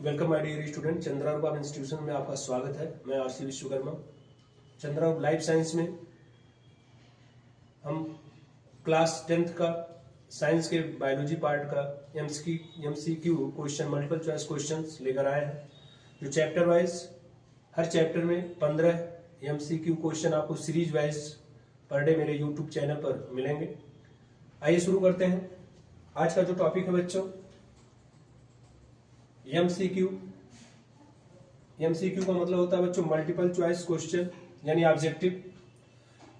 Welcome my dear student. Chandraroop institution में आपका स्वागत है। मैं R C Vishwakarma. Chandraroop life science में हम क्लास 10th का साइंस के बायोलॉजी पार्ट का MCQ question, multiple choice questions लेकर आए हैं, जो चैप्टर वाइज हर चैप्टर में 15 एमसीक्यू क्वेश्चन आपको सीरीज वाइज पर डे मेरे यूट्यूब चैनल पर मिलेंगे। आइए शुरू करते हैं। आज का जो टॉपिक है बच्चों, एमसीक्यू का मतलब होता है बच्चों मल्टीपल चॉइस क्वेश्चन यानी ऑब्जेक्टिव,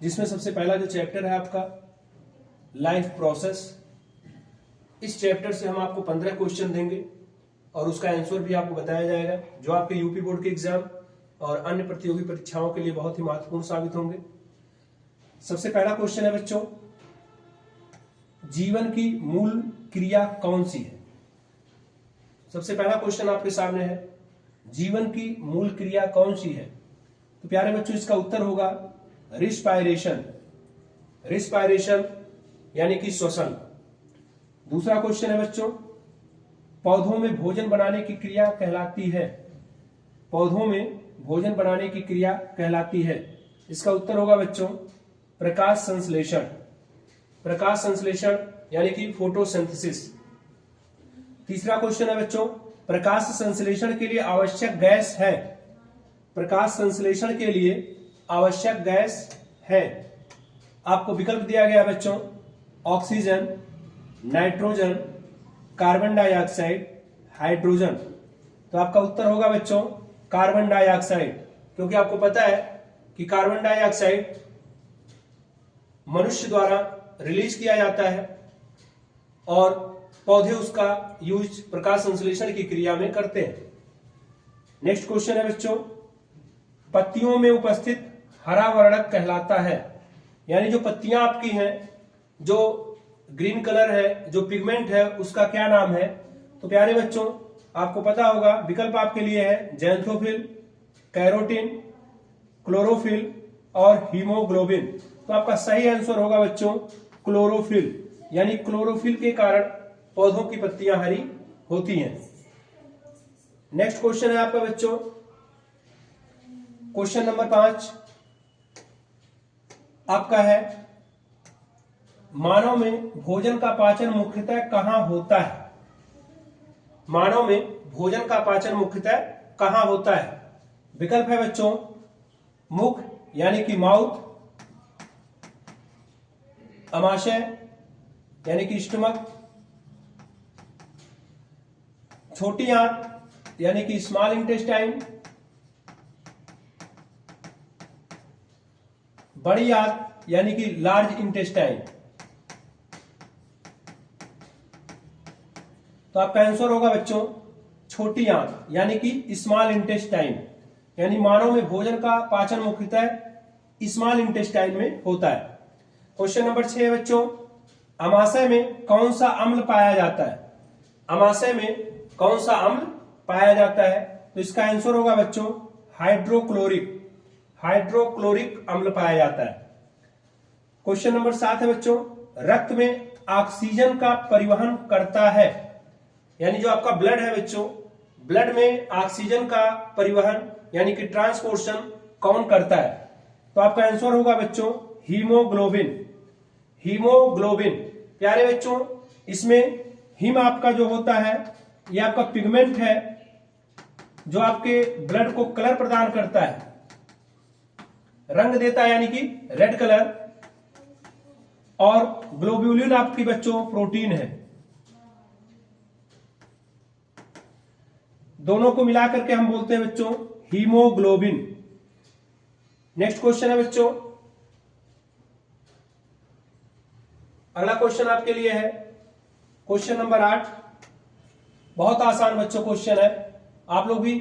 जिसमें सबसे पहला जो चैप्टर है आपका लाइफ प्रोसेस। इस चैप्टर से हम आपको 15 क्वेश्चन देंगे और उसका आंसर भी आपको बताया जाएगा, जो आपके यूपी बोर्ड के एग्जाम और अन्य प्रतियोगी परीक्षाओं के लिए बहुत ही महत्वपूर्ण साबित होंगे। सबसे पहला क्वेश्चन है बच्चों, जीवन की मूल क्रिया कौन सी है। सबसे पहला क्वेश्चन आपके सामने है, जीवन की मूल क्रिया कौन सी है। तो प्यारे बच्चों, इसका उत्तर होगा रिस्पायरेशन। रिस्पायरेशन यानी कि श्वसन। दूसरा क्वेश्चन है बच्चों, पौधों में भोजन बनाने की क्रिया कहलाती है। पौधों में भोजन बनाने की क्रिया कहलाती है। इसका उत्तर होगा बच्चों प्रकाश संश्लेषण। प्रकाश संश्लेषण यानी कि फोटोसिंथेसिस। तीसरा क्वेश्चन है बच्चों, प्रकाश संश्लेषण के लिए आवश्यक गैस है। प्रकाश संश्लेषण के लिए आवश्यक गैस है। आपको विकल्प दिया गया बच्चों, oxygen, nitrogen, carbon dioxide, hydrogen. तो आपका उत्तर होगा बच्चों कार्बन डाइऑक्साइड, क्योंकि आपको पता है कि कार्बन डाइऑक्साइड मनुष्य द्वारा रिलीज किया जाता है और पौधे उसका यूज प्रकाश संश्लेषण की क्रिया में करते हैं। नेक्स्ट क्वेश्चन है बच्चों, पत्तियों में उपस्थित हरा वर्णक कहलाता है। यानी जो पत्तियां आपकी हैं, जो ग्रीन कलर है, जो पिगमेंट है, उसका क्या नाम है। तो प्यारे बच्चों, आपको पता होगा, विकल्प आपके लिए है जैंथोफिल, कैरोटीन, क्लोरोफिल और हीमोग्लोबिन। तो आपका सही आंसर होगा बच्चों क्लोरोफिल। यानी क्लोरोफिल के कारण पौधों की पत्तियां हरी होती हैं। नेक्स्ट क्वेश्चन है आपका बच्चों, क्वेश्चन नंबर 5 आपका है, मानव में भोजन का पाचन मुख्यतः कहां होता है। मानव में भोजन का पाचन मुख्यतः कहां होता है। विकल्प है बच्चों मुख यानी कि माउथ, अमाशय यानी कि स्टमक, छोटी आंत यानी कि स्मॉल इंटेस्टाइन, बड़ी आंत यानी कि लार्ज इंटेस्टाइन। तो आपका आंसर होगा बच्चों छोटी आंत यानी कि स्मॉल इंटेस्टाइन। यानी मानव में भोजन का पाचन मुख्यतः स्मॉल इंटेस्टाइन में होता है। क्वेश्चन नंबर 6 बच्चों, अमाशय में कौन सा अम्ल पाया जाता है। अमाशय में कौन सा अम्ल पाया जाता है। तो इसका आंसर होगा बच्चों हाइड्रोक्लोरिक। हाइड्रोक्लोरिक अम्ल पाया जाता है। क्वेश्चन नंबर 7 है बच्चों, रक्त में ऑक्सीजन का परिवहन करता है। यानी जो आपका ब्लड है बच्चों, ब्लड में ऑक्सीजन का परिवहन यानी कि ट्रांसपोर्शन कौन करता है। तो आपका आंसर होगा बच्चों हीमोग्लोबिन। हीमोग्लोबिन। प्यारे बच्चों, इसमें हिम आपका जो होता है, ये आपका पिगमेंट है जो आपके ब्लड को कलर प्रदान करता है, रंग देता है यानी कि रेड कलर। और ग्लोब्यूलिन आपकी बच्चों प्रोटीन है। दोनों को मिलाकर के हम बोलते हैं बच्चों हीमोग्लोबिन। नेक्स्ट क्वेश्चन है बच्चों, अगला क्वेश्चन आपके लिए है क्वेश्चन नंबर 8। बहुत आसान बच्चों क्वेश्चन है। आप लोग भी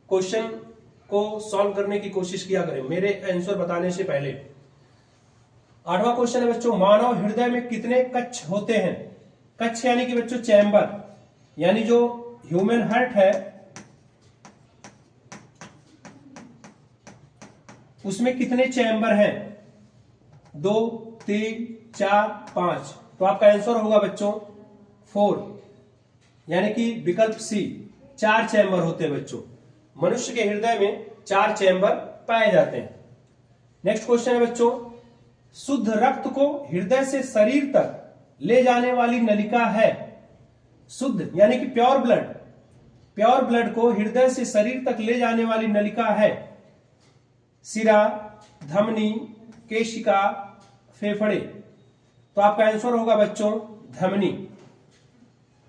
क्वेश्चन को सॉल्व करने की कोशिश किया करें मेरे आंसर बताने से पहले। 8वां क्वेश्चन है बच्चों, मानव हृदय में कितने कक्ष होते हैं। कक्ष यानी कि बच्चों चैम्बर, यानी जो ह्यूमन हार्ट है उसमें कितने चैम्बर हैं। 2, 3, 4, 5। तो आपका आंसर होगा बच्चों 4, यानी कि विकल्प सी 4 चैम्बर होते हैं बच्चों। मनुष्य के हृदय में 4 चैम्बर पाए जाते हैं। नेक्स्ट क्वेश्चन है बच्चों, शुद्ध रक्त को हृदय से शरीर तक ले जाने वाली नलिका है। शुद्ध यानी कि प्योर ब्लड को हृदय से शरीर तक ले जाने वाली नलिका है। सिरा, धमनी, केशिका, फेफड़े। तो आपका आंसर होगा बच्चों धमनी,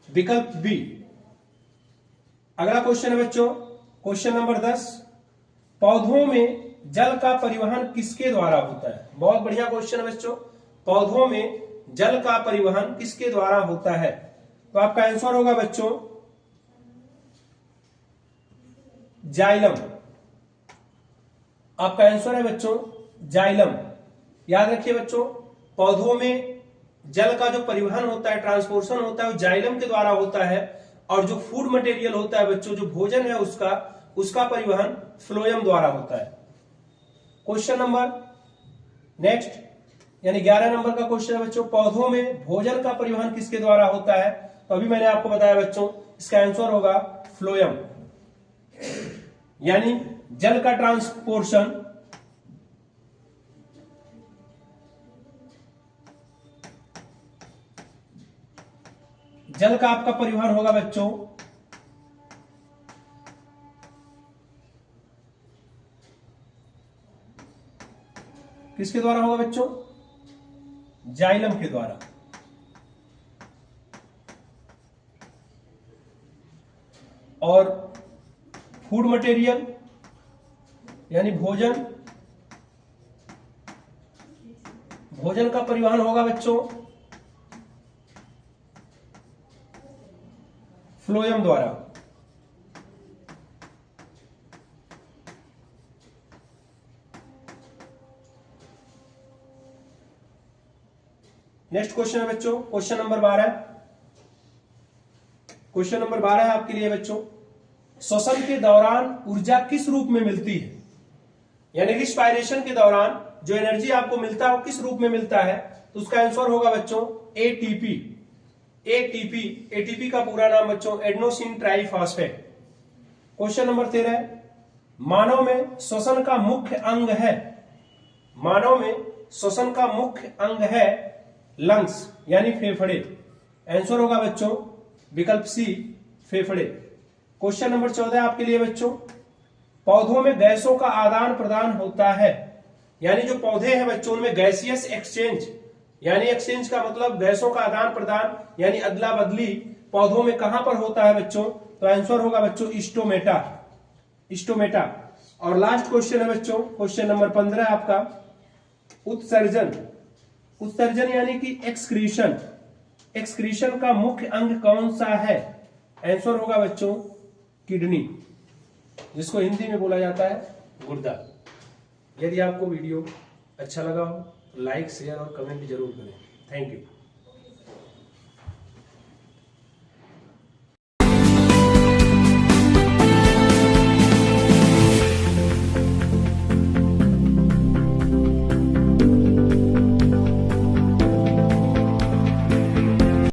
विकल्प बी। अगला क्वेश्चन है बच्चों, क्वेश्चन नंबर 10, पौधों में जल का परिवहन किसके द्वारा होता है। बहुत बढ़िया क्वेश्चन है बच्चों, पौधों में जल का परिवहन किसके द्वारा होता है। तो आपका आंसर होगा बच्चों जाइलम। आपका आंसर है बच्चों जाइलम। याद रखिए बच्चों, पौधों में जल का जो परिवहन होता है, ट्रांसपोर्शन होता है, वो जाइलम के द्वारा होता है। और जो फूड मटेरियल होता है बच्चों, जो भोजन है उसका परिवहन फ्लोएम द्वारा होता है। क्वेश्चन नंबर नेक्स्ट यानी 11 नंबर का क्वेश्चन है बच्चों, पौधों में भोजन का परिवहन किसके द्वारा होता है। तो अभी मैंने आपको बताया बच्चों, इसका आंसर होगा फ्लोएम, यानी जल का ट्रांसपोर्शन जल का आपका परिवहन होगा बच्चों किसके द्वारा होगा बच्चों, जाइलम के द्वारा। और फूड मटेरियल यानी भोजन का परिवहन होगा बच्चों फ्लोएम द्वारा। नेक्स्ट क्वेश्चन है बच्चों, क्वेश्चन नंबर 12। क्वेश्चन नंबर 12 है आपके लिए बच्चों, श्वसन के दौरान ऊर्जा किस रूप में मिलती है। यानी रिस्पायरेशन के दौरान जो एनर्जी आपको मिलता है वो किस रूप में मिलता है। तो उसका आंसर होगा बच्चों एटीपी। एटीपी का पूरा नाम बच्चों एडेनोसिन ट्राइफॉस्फेट। क्वेश्चन नंबर 13, मानव में श्वसन का मुख्य अंग है। मानव में श्वसन का मुख्य अंग है लंग्स यानी फेफड़े। आंसर होगा बच्चों विकल्प सी फेफड़े। क्वेश्चन नंबर 14 आपके लिए बच्चों, पौधों में गैसों का आदान प्रदान होता है। यानी जो पौधे हैं बच्चों उनमें गैसियस एक्सचेंज, यानी एक्सचेंज का मतलब गैसों का आदान प्रदान यानी अदला बदली पौधों में कहां पर होता है बच्चों। तो आंसर होगा बच्चों स्टोमेटा। और लास्ट क्वेश्चन है बच्चों, क्वेश्चन नंबर 15 आपका, उत्सर्जन यानी कि एक्सक्रीशन का मुख्य अंग कौन सा है। आंसर होगा बच्चों किडनी, जिसको हिंदी में बोला जाता है गुर्दा। यदि आपको वीडियो अच्छा लगा हो तो लाइक, शेयर और कमेंट जरूर करें। Thank you.